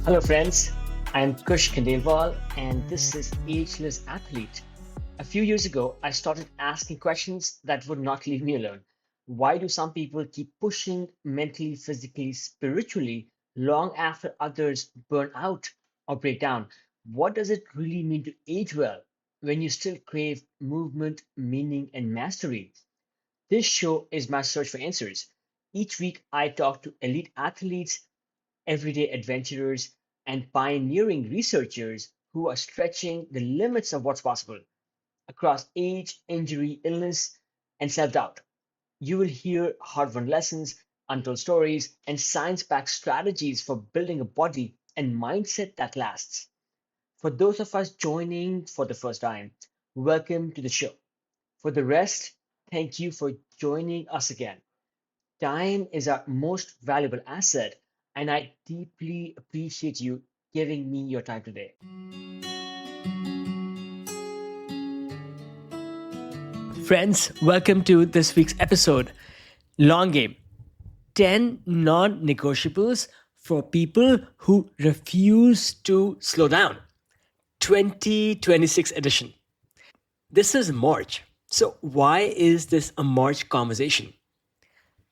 Hello, friends. I'm Kush Khandelwal, and this is Ageless Athlete. A few years ago, I started asking questions that would not leave me alone. Why do some people keep pushing mentally, physically, spiritually long after others burn out or break down? What does it really mean to age well when you still crave movement, meaning, and mastery? This show is my search for answers. Each week, I talk to elite athletes, everyday adventurers, and pioneering researchers who are stretching the limits of what's possible across age, injury, illness, and self doubt. You will hear hard won lessons, untold stories, and science backed strategies for building a body and mindset that lasts. For those of us joining for the first time, welcome to the show. For the rest, thank you for joining us again. Time is our most valuable asset, and I deeply appreciate you giving me your time today. Friends, welcome to this week's episode. Long game 10 non negotiables for people who refuse to slow down. 2026 edition. This is March. So, why is this a March conversation?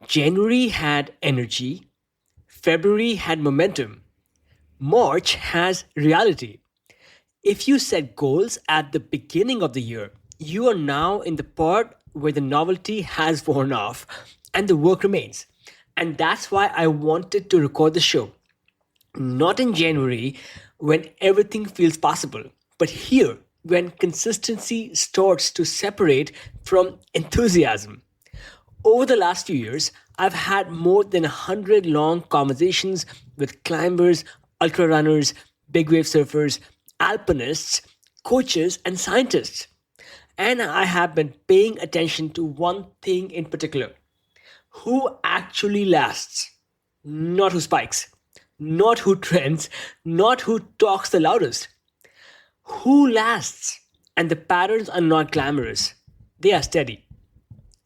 January had energy, February had momentum, March has reality. If you set goals at the beginning of the year, you are now in the part where the novelty has worn off and the work remains. And that's why I wanted to record the show. Not in January when everything feels possible, but here when consistency starts to separate from enthusiasm. Over the last few years, I've had more than 100 long conversations with climbers, ultra runners, big wave surfers, alpinists, coaches, and scientists. And I have been paying attention to one thing in particular: who actually lasts, not who spikes, not who trends, not who talks the loudest. Who lasts? And the patterns are not glamorous, they are steady.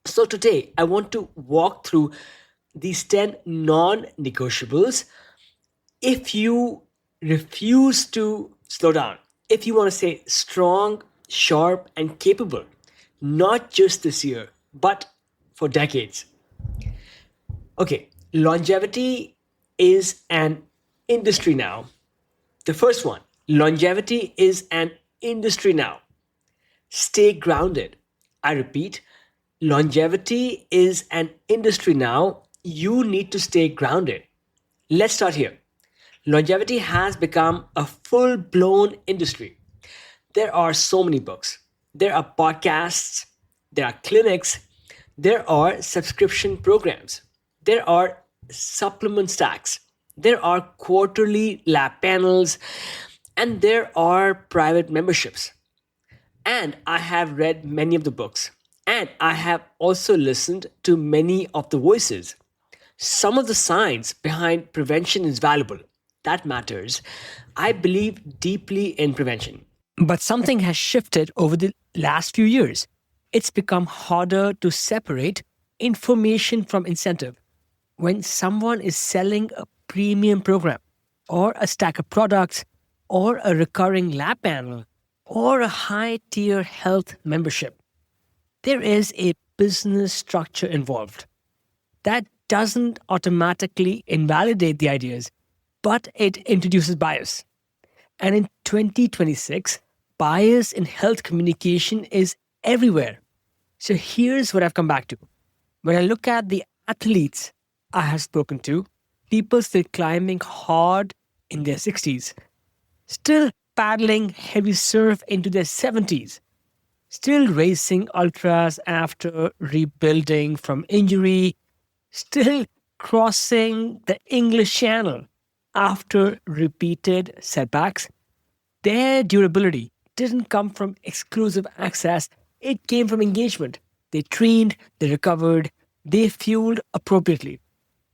So today, I want to walk through these 10 non negotiables if you refuse to slow down, if you want to stay strong, sharp, and capable, not just this year, but for decades. Okay, longevity is an industry now. The first one, longevity is an industry now. Stay grounded. I repeat, longevity is an industry now. You need to stay grounded. Let's start here. Longevity has become a full blown industry. There are so many books, there are podcasts, there are clinics, there are subscription programs, there are supplement stacks, there are quarterly lab panels, and there are private memberships. And I have read many of the books, and I have also listened to many of the voices. Some of the science behind prevention is valuable. That matters. I believe deeply in prevention. But something has shifted over the last few years. It's become harder to separate information from incentive. When someone is selling a premium program, or a stack of products, or a recurring lab panel, or a high tier health membership, there is a business structure involved. That doesn't automatically invalidate the ideas, but it introduces bias. And in 2026, bias in health communication is everywhere. So here's what I've come back to. When I look at the athletes I have spoken to, people still climbing hard in their 60s, still paddling heavy surf into their 70s, still racing ultras after rebuilding from injury, still crossing the English Channel after repeated setbacks. Their durability didn't come from exclusive access, it came from engagement. They trained, they recovered, they fueled appropriately.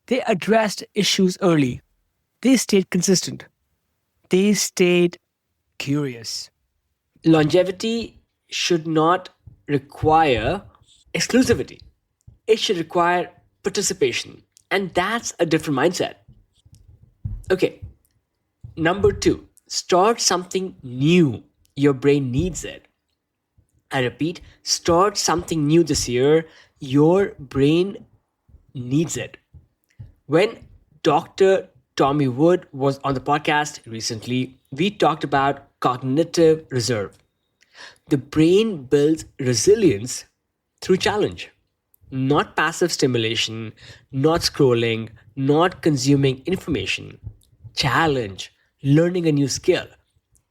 They addressed issues early. They stayed consistent. They stayed curious. Longevity should not require exclusivity. It should require participation. And that's a different mindset. Okay, Number two, start something new. Your brain needs it. I repeat, start something new this year. Your brain needs it. When Dr. Tommy Wood was on the podcast recently, we talked about cognitive reserve. The brain builds resilience through challenge, not passive stimulation, not scrolling, not consuming information. Challenge, learning a new skill,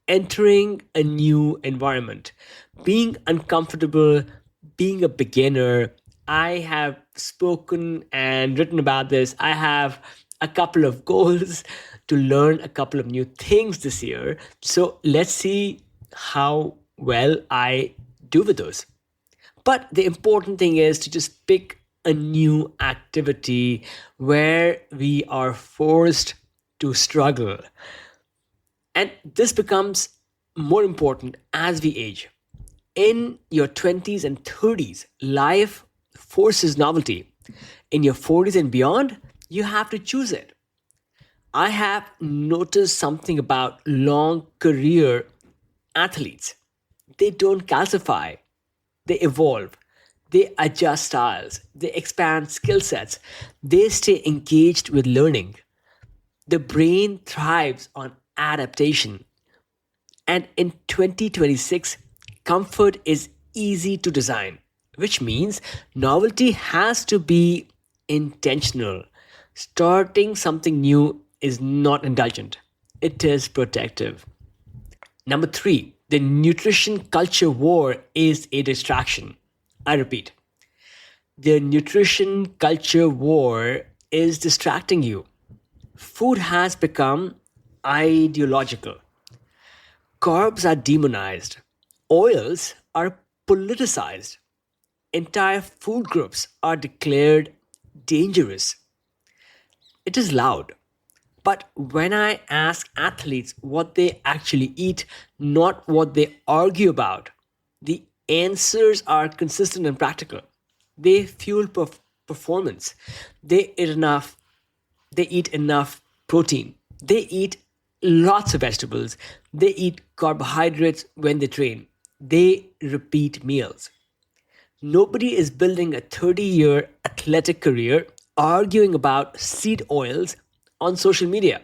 entering a new environment, being uncomfortable, being a beginner. I have spoken and written about this. I have a couple of goals to learn a couple of new things this year. So let's see how well I do with those. But the important thing is to just pick a new activity where we are forced to struggle. And this becomes more important as we age. In your 20s and 30s, life forces novelty. In your 40s and beyond, you have to choose it. I have noticed something about long career athletes. They don't calcify, they evolve, they adjust styles, they expand skill sets, they stay engaged with learning. The brain thrives on adaptation. And in 2026, comfort is easy to design, which means novelty has to be intentional. Starting something new is not indulgent, it is protective. Number three, the nutrition culture war is a distraction. I repeat, the nutrition culture war is distracting you. Food has become ideological. Carbs are demonized. Oils are politicized. Entire food groups are declared dangerous. It is loud. But when I ask athletes what they actually eat, not what they argue about, the answers are consistent and practical. They fuel performance. They eat enough. They eat enough protein. They eat lots of vegetables. They eat carbohydrates when they train. They repeat meals. Nobody is building a 30-year athletic career arguing about seed oils on social media.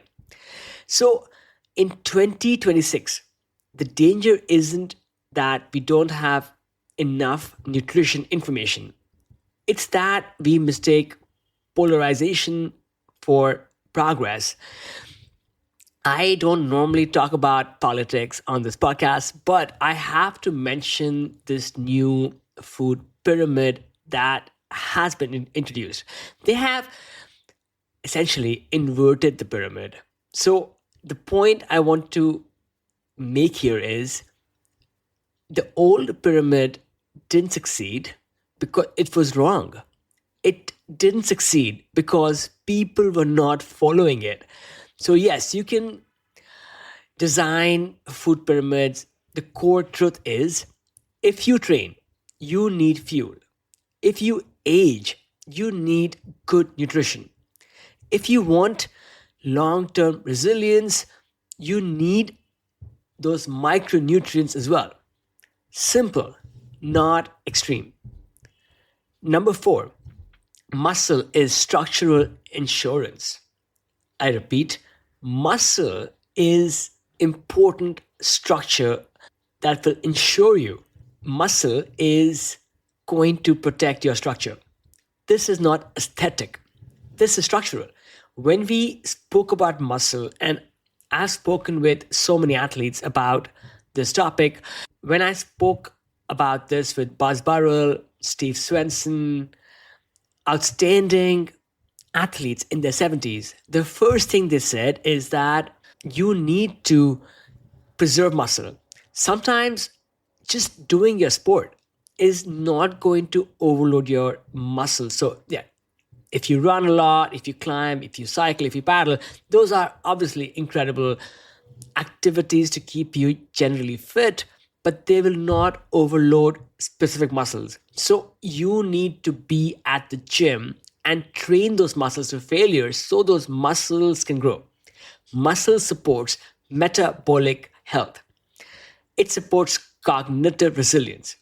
So in 2026, the danger isn't that we don't have enough nutrition information. It's that we mistake polarization for progress. I don't normally talk about politics on this podcast, but I have to mention this new food pyramid that has been introduced. They have essentially inverted the pyramid. So, the point I want to make here is the old pyramid didn't succeed because it was wrong. It didn't succeed because people were not following it. So, yes, you can design food pyramids. The core truth is if you train, you need fuel. If you age, you need good nutrition. If you want long term resilience, you need those micronutrients as well. Simple, not extreme. Number four, muscle is structural insurance. I repeat, muscle is important structure that will insure you. Muscle is going to protect your structure. This is not aesthetic. This is structural. When we spoke about muscle, and I've spoken with so many athletes about this topic, when I spoke about this with Buzz Burrell, Steve Swenson, outstanding athletes in their 70s, the first thing they said is that you need to preserve muscle. Sometimes just doing your sport is not going to overload your muscles. So, yeah, if you run a lot, if you climb, if you cycle, if you paddle, those are obviously incredible activities to keep you generally fit, but they will not overload specific muscles. So you need to be at the gym and train those muscles to failure so those muscles can grow. Muscle supports metabolic health. It supports cognitive resilience.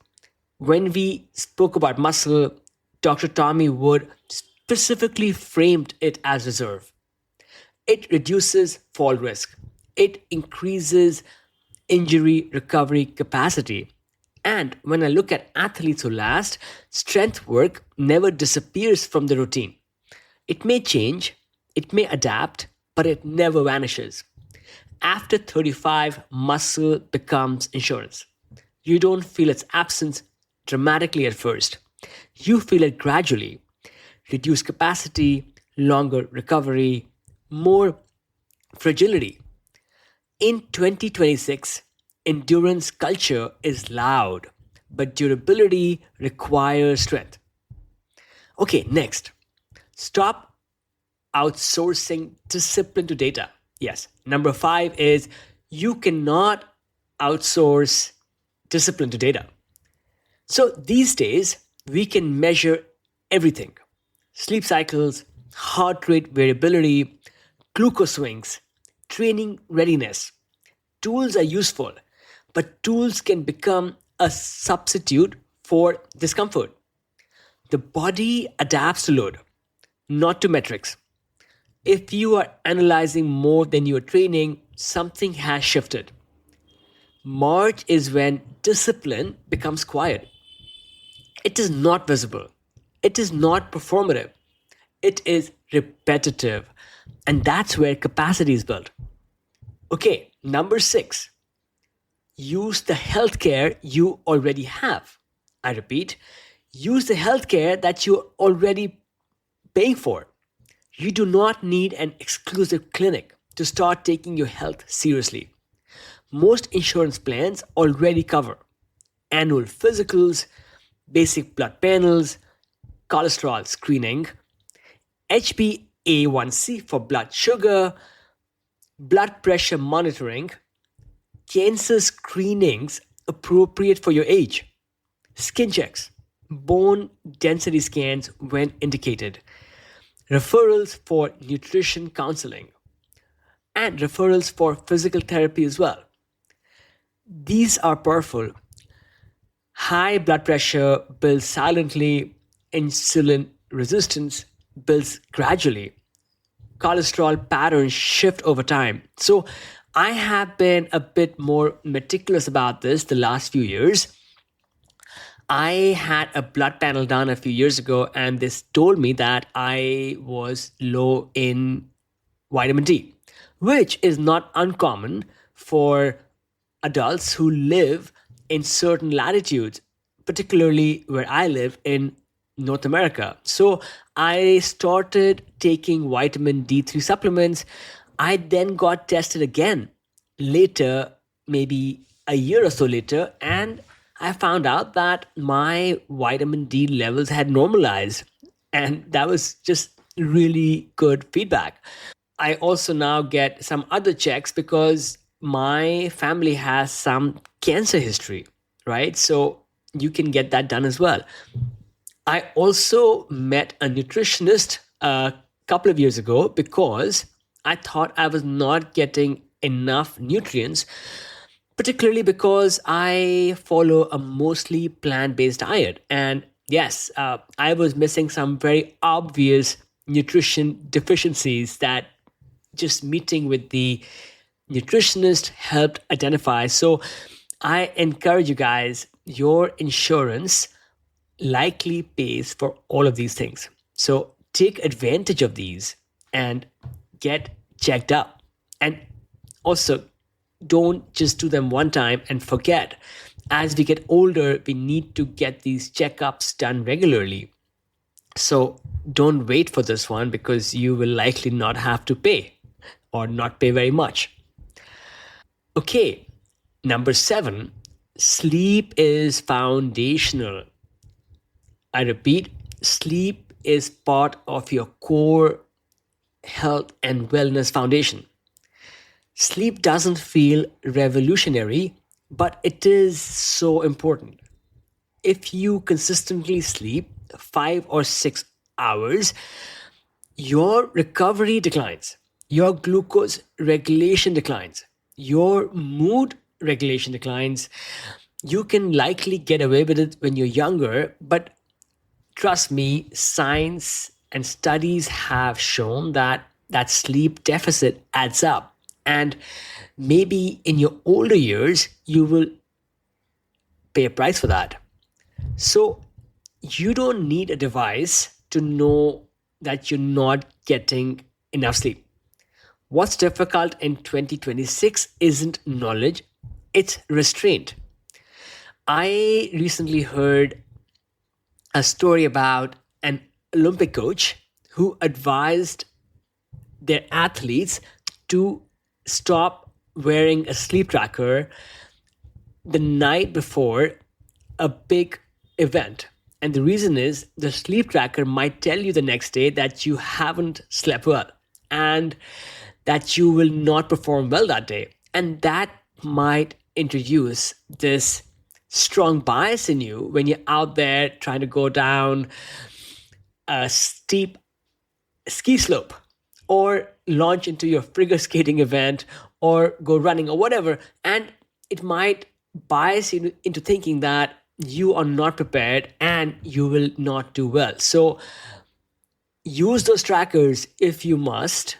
When we spoke about muscle, Dr. Tommy Wood specifically framed it as reserve. It reduces fall risk. It increases injury recovery capacity. And when I look at athletes who last, strength work never disappears from the routine. It may change, it may adapt, but it never vanishes. After 35, muscle becomes insurance. You don't feel its absence dramatically at first. You feel it gradually. Reduced capacity, longer recovery, more fragility. In 2026, endurance culture is loud, but durability requires strength. Okay, next. Stop outsourcing discipline to data. Yes. Number five is you cannot outsource discipline to data. So these days, we can measure everything: sleep cycles, heart rate variability, glucose swings, training readiness. Tools are useful, but tools can become a substitute for discomfort. The body adapts to load, not to metrics. If you are analyzing more than you are training, something has shifted. March is when discipline becomes quiet. It is not visible. It is not performative. It is repetitive. And that's where capacity is built. Okay, number six, use the healthcare you already have. I repeat, use the healthcare that you're already paying for. You do not need an exclusive clinic to start taking your health seriously. Most insurance plans already cover annual physicals, basic blood panels, cholesterol screening, HbA1c for blood sugar, blood pressure monitoring, cancer screenings appropriate for your age, skin checks, bone density scans when indicated, referrals for nutrition counseling, and referrals for physical therapy as well. These are powerful. High blood pressure builds silently, insulin resistance builds gradually, cholesterol patterns shift over time. So, I have been a bit more meticulous about this the last few years. I had a blood panel done a few years ago, and this told me that I was low in vitamin D, which is not uncommon for adults who live in certain latitudes, particularly where I live in North America. So I started taking vitamin D3 supplements. I then got tested again later, maybe a year or so later, and I found out that my vitamin D levels had normalized. And that was just really good feedback. I also now get some other checks because my family has some cancer history, right? So you can get that done as well. I also met a nutritionist a couple of years ago because I thought I was not getting enough nutrients, particularly because I follow a mostly plant based diet. And yes, I was missing some very obvious nutrition deficiencies that just meeting with the nutritionist helped identify. So I encourage you guys, your insurance likely pays for all of these things. So take advantage of these and get checked up. And also, don't just do them one time and forget. As we get older, we need to get these checkups done regularly. So don't wait for this one because you will likely not have to pay or not pay very much. Okay, number seven, sleep is foundational. I repeat, sleep is part of your core health and wellness foundation. Sleep doesn't feel revolutionary, but it is so important. If you consistently sleep 5 or 6 hours, your recovery declines. your glucose regulation declines, your mood regulation declines. You can likely get away with it when you're younger, but trust me, science and studies have shown that that sleep deficit adds up. And maybe in your older years, you will pay a price for that. So you don't need a device to know that you're not getting enough sleep. What's difficult in 2026 isn't knowledge, it's restraint. I recently heard a story about an Olympic coach who advised their athletes to stop wearing a sleep tracker the night before a big event. And the reason is the sleep tracker might tell you the next day that you haven't slept well and that you will not perform well that day. And that might introduce this strong bias in you when you're out there trying to go down a steep ski slope or launch into your figure skating event or go running or whatever. And it might bias you into thinking that you are not prepared and you will not do well. So use those trackers if you must,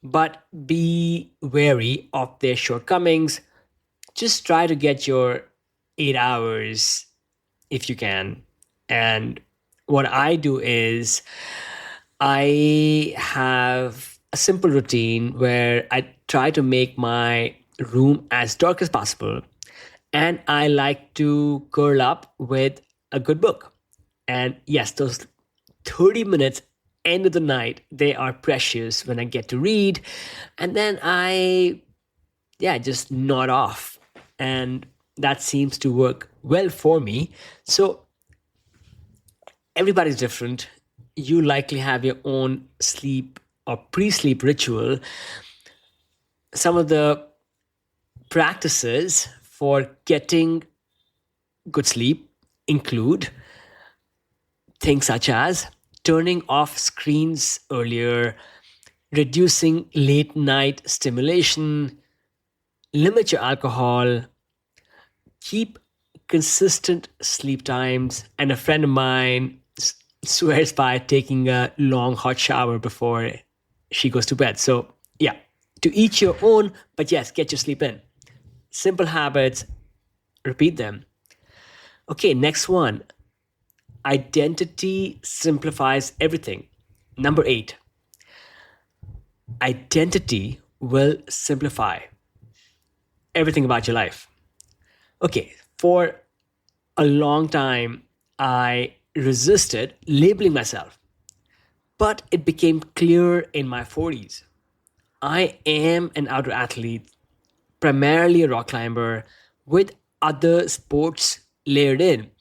but be wary of their shortcomings. Just try to get your 8 hours if you can. And what I do is I have a simple routine where I try to make my room as dark as possible. And I like to curl up with a good book. And yes, those 30 minutes end of the night, they are precious when I get to read. And then just nod off. And that seems to work well for me. So everybody's different. You likely have your own sleep or pre-sleep ritual. Some of the practices for getting good sleep include things such as turning off screens earlier, reducing late night stimulation, limit your alcohol, keep consistent sleep times. And a friend of mine swears by taking a long hot shower before she goes to bed. So, yeah, to each your own, but yes, get your sleep in. Simple habits, repeat them. Okay, next one. Identity simplifies everything. Number 8. Identity will simplify everything about your life. Okay, for a long time, I resisted labeling myself, but it became clear in my 40s. I am an outdoor athlete, primarily a rock climber, with other sports layered in.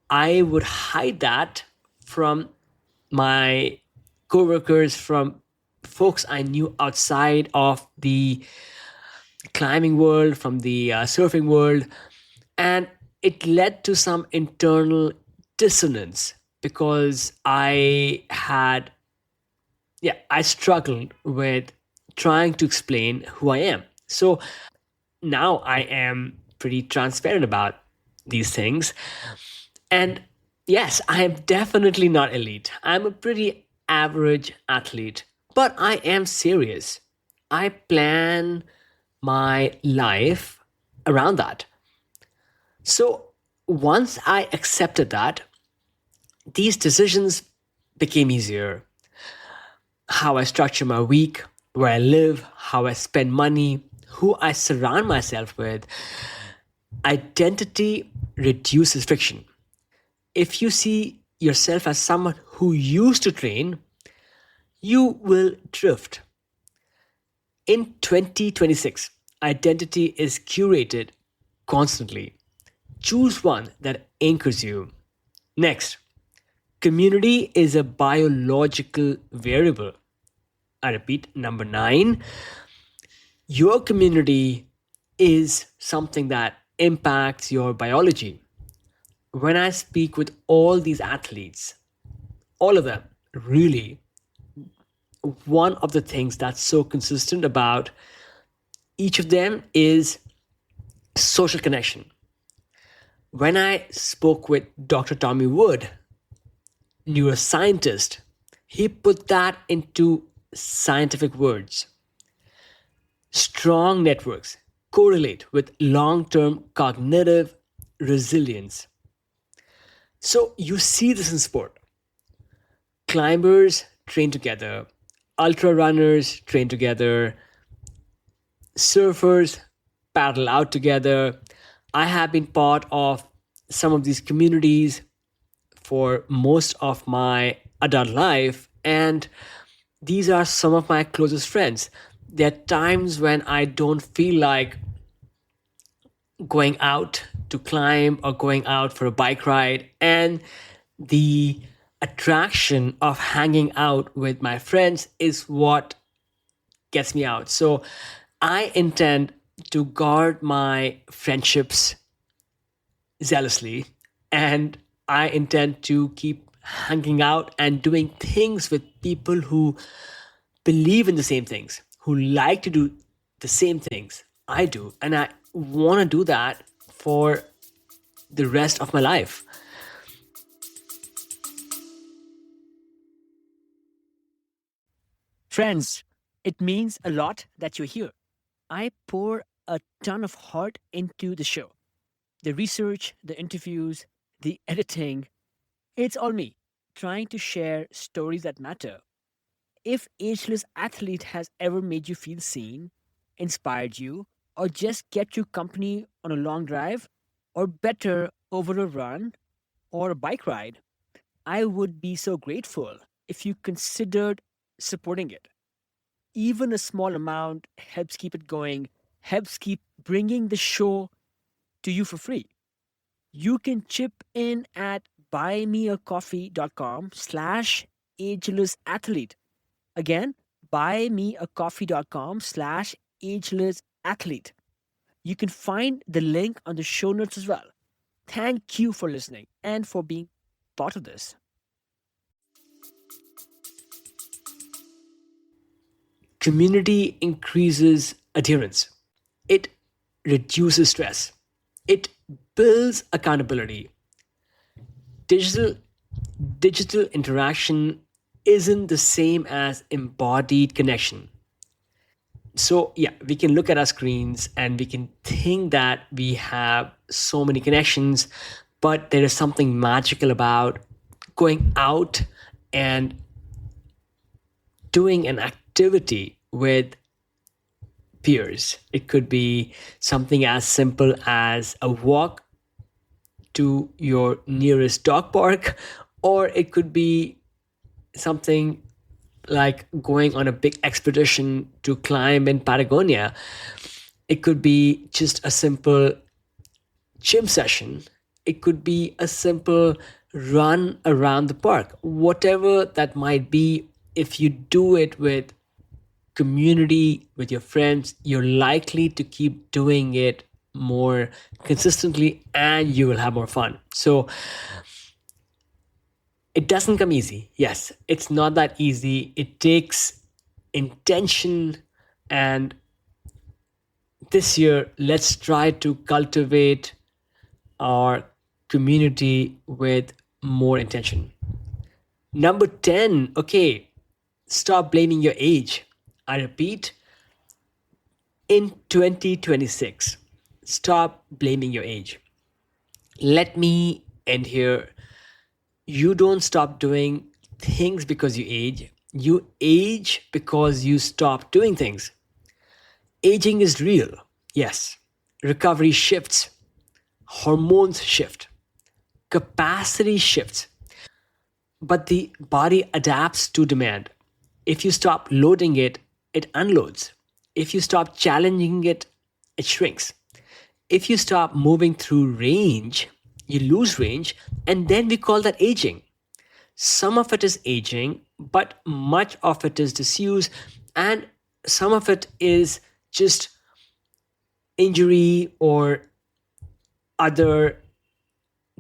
I would hide that from my coworkers, from folks I knew outside of the climbing world, from the surfing world, and it led to some internal dissonance because I struggled with trying to explain who I am. So now I am pretty transparent about these things. And yes, I am definitely not elite. I'm a pretty average athlete, but I am serious. I plan my life around that. So once I accepted that, these decisions became easier. How I structure my week, where I live, how I spend money, who I surround myself with. Identity reduces friction. If you see yourself as someone who used to train, you will drift. In 2026, identity is curated constantly. Choose one that anchors you. Next, community is a biological variable. I repeat, number 9, your community is something that impacts your biology. When I speak with all these athletes, all of them, really, one of the things that's so consistent about each of them is social connection. When I spoke with Dr. Tommy Wood, neuroscientist, he put that into scientific words. Strong networks correlate with long term cognitive resilience. So you see this in sport. Climbers train together, ultra runners train together, surfers paddle out together. I have been part of some of these communities for most of my adult life, and these are some of my closest friends. There are times when I don't feel like going out to climb or going out for a bike ride, and the attraction of hanging out with my friends is what gets me out. So I intend to guard my friendships zealously, and I intend to keep hanging out and doing things with people who believe in the same things, who like to do the same things I do. And I want to do that for the rest of my life. Friends, it means a lot that you're here. I pour a ton of heart into the show. The research, the interviews, the editing, it's all me, trying to share stories that matter. If Ageless Athlete has ever made you feel seen, inspired you, or just kept you company on a long drive, or better, over a run or a bike ride, I would be so grateful if you considered supporting it. Even a small amount helps keep it going, helps keep bringing the show to you for free. You can chip in at buymeacoffee.com slash ageless athlete. Again, buymeacoffee.com slash ageless athlete. You can find the link on the show notes as well. Thank you for listening and for being part of this. Community increases adherence, it reduces stress, it builds accountability. Digital digital interaction isn't the same as embodied connection. So yeah, we can look at our screens and we can think that we have so many connections, but there is something magical about going out and doing an activity with peers. It could be something as simple as a walk to your nearest dog park, or it could be something like going on a big expedition to climb in Patagonia. It could be just a simple gym session. It could be a simple run around the park. Whatever that might be, if you do it with community, with your friends, you're likely to keep doing it more consistently and you will have more fun. So it doesn't come easy. Yes, it's not that easy. It takes intention. And this year, let's try to cultivate our community with more intention. Number 10, okay, stop blaming your age. I repeat, in 2026, stop blaming your age. Let me end here. You don't stop doing things because you age. You age because you stop doing things. Aging is real. Yes. Recovery shifts. Hormones shift. Capacity shifts. But the body adapts to demand. If you stop loading it, it unloads. If you stop challenging it, it shrinks. If you stop moving through range, you lose range, and then we call that aging. Some of it is aging, but much of it is disuse, and some of it is just injury or other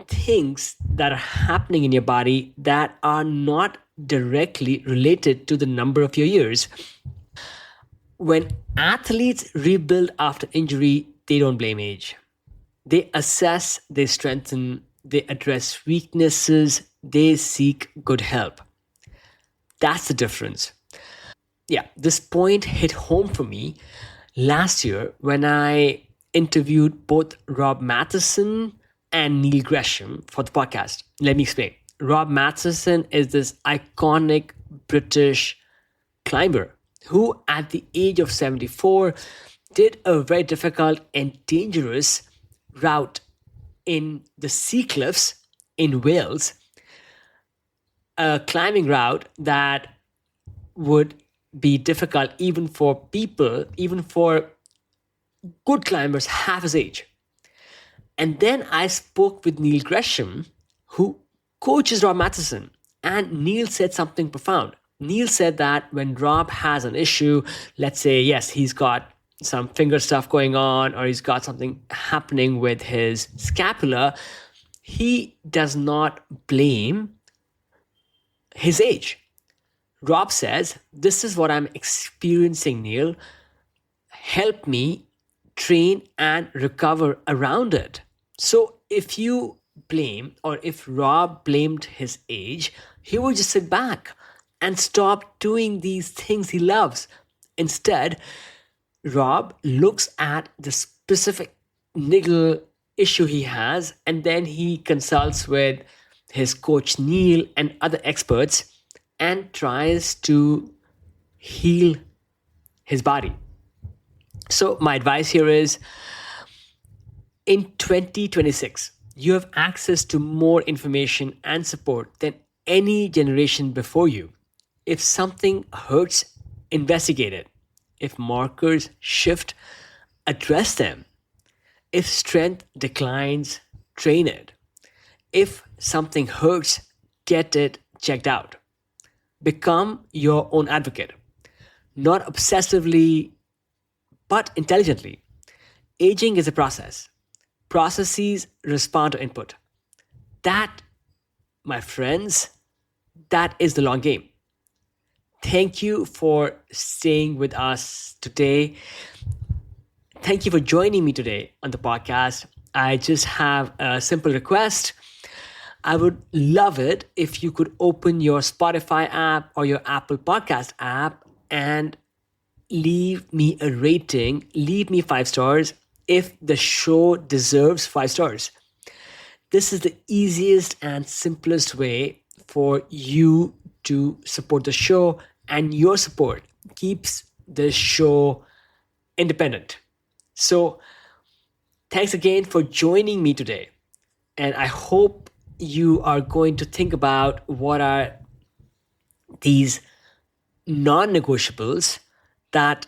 things that are happening in your body that are not directly related to the number of your years. When athletes rebuild after injury, they don't blame age. They assess, they strengthen, they address weaknesses, they seek good help. That's the difference. Yeah, this point hit home for me last year when I interviewed both Rob Matheson and Neil Gresham for the podcast. Let me explain. Rob Matheson is this iconic British climber who, at the age of 74, did a very difficult and dangerous route in the sea cliffs in Wales, a climbing route that would be difficult even for people, even for good climbers half his age. And then I spoke with Neil Gresham, who coaches Rob Matheson, and Neil said something profound. Neil said that when Rob has an issue, let's say, yes, he's got some finger stuff going on or he's got something happening with his scapula, he does not blame his age. Rob says, this is what I'm experiencing, Neil. Help me train and recover around it. So if you blame, or if Rob blamed his age, he would just sit back and stop doing these things he loves. Instead, Rob looks at the specific niggle issue he has, and then he consults with his coach Neil and other experts and tries to heal his body. So my advice here is, in 2026, you have access to more information and support than any generation before you. If something hurts, investigate it. If markers shift, address them. If strength declines, train it. If something hurts, get it checked out. Become your own advocate, not obsessively, but intelligently. Aging is a process. Processes respond to input. That, my friends, that is the long game. Thank you for staying with us today. Thank you for joining me today on the podcast. I just have a simple request. I would love it if you could open your Spotify app or your Apple Podcast app and leave me a rating. Leave me 5 stars if the show deserves 5 stars. This is the easiest and simplest way for you to support the show, and your support keeps the show independent. So thanks again for joining me today. And I hope you are going to think about what are these non-negotiables that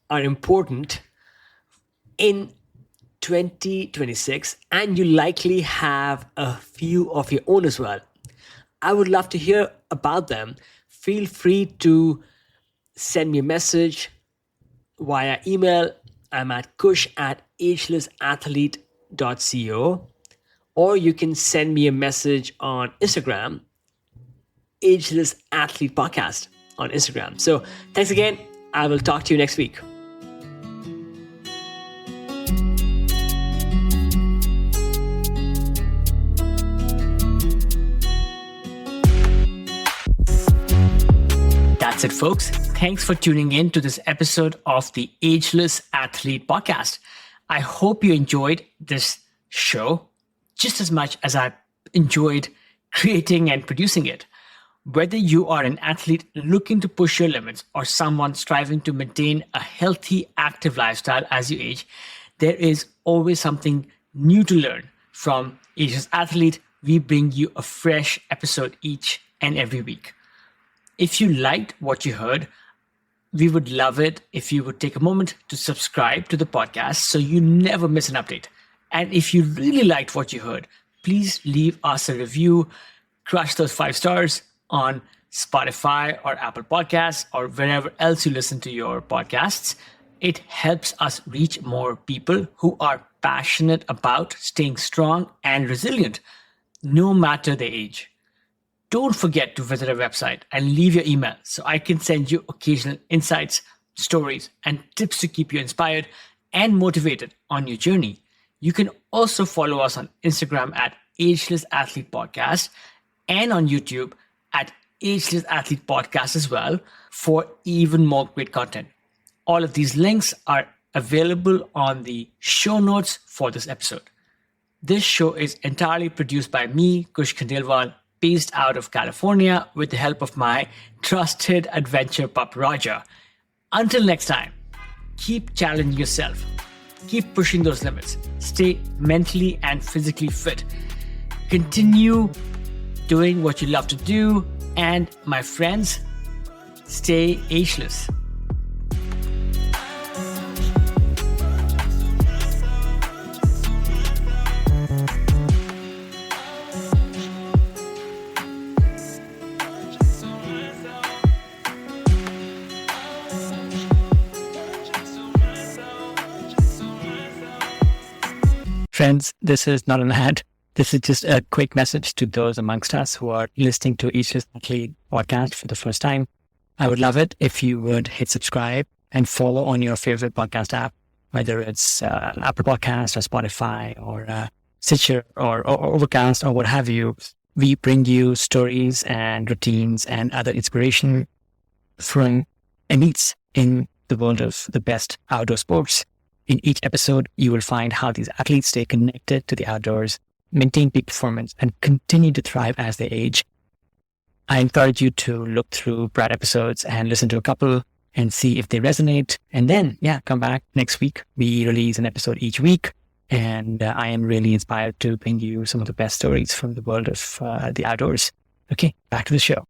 are important in 2026, and you likely have a few of your own as well. I would love to hear about them. Feel free to send me a message via email. I'm at kush@agelessathlete.co, or you can send me a message on Instagram, Ageless Athlete Podcast on Instagram. So thanks again. I will talk to you next week. That's it, folks. Thanks for tuning in to this episode of the Ageless Athlete Podcast. I hope you enjoyed this show just as much as I enjoyed creating and producing it. Whether you are an athlete looking to push your limits or someone striving to maintain a healthy, active lifestyle as you age, there is always something new to learn. From Ageless Athlete, we bring you a fresh episode each and every week. If you liked what you heard, we would love it if you would take a moment to subscribe to the podcast so you never miss an update. And if you really liked what you heard, please leave us a review, crush those 5 stars on Spotify or Apple Podcasts or wherever else you listen to your podcasts. It helps us reach more people who are passionate about staying strong and resilient, no matter their age. don't forget to visit our website and leave your email so I can send you occasional insights, stories, and tips to keep you inspired and motivated on your journey. You can also follow us on Instagram at Ageless Athlete Podcast and on YouTube at Ageless Athlete Podcast as well for even more great content. All of these links are available on the show notes for this episode. This show is entirely produced by me, Kush Khandelwal, based out of California with the help of my trusted adventure pup, Roger. Until next time, keep challenging yourself. Keep pushing those limits. Stay mentally and physically fit. Continue doing what you love to do. And my friends, stay ageless. Friends, this is not an ad. This is just a quick message to those amongst us who are listening to Ageless Athlete podcast for the first time. I would love it if you would hit subscribe and follow on your favorite podcast app, whether it's Apple Podcast or Spotify or Stitcher or Overcast or what have you. We bring you stories and routines and other inspiration from elites in the world of the best outdoor sports. In each episode, you will find how these athletes stay connected to the outdoors, maintain peak performance, and continue to thrive as they age. I encourage you to look through Brad episodes and listen to a couple and see if they resonate. And then, come back next week. We release an episode each week. And I am really inspired to bring you some of the best stories from the world of the outdoors. Okay, back to the show.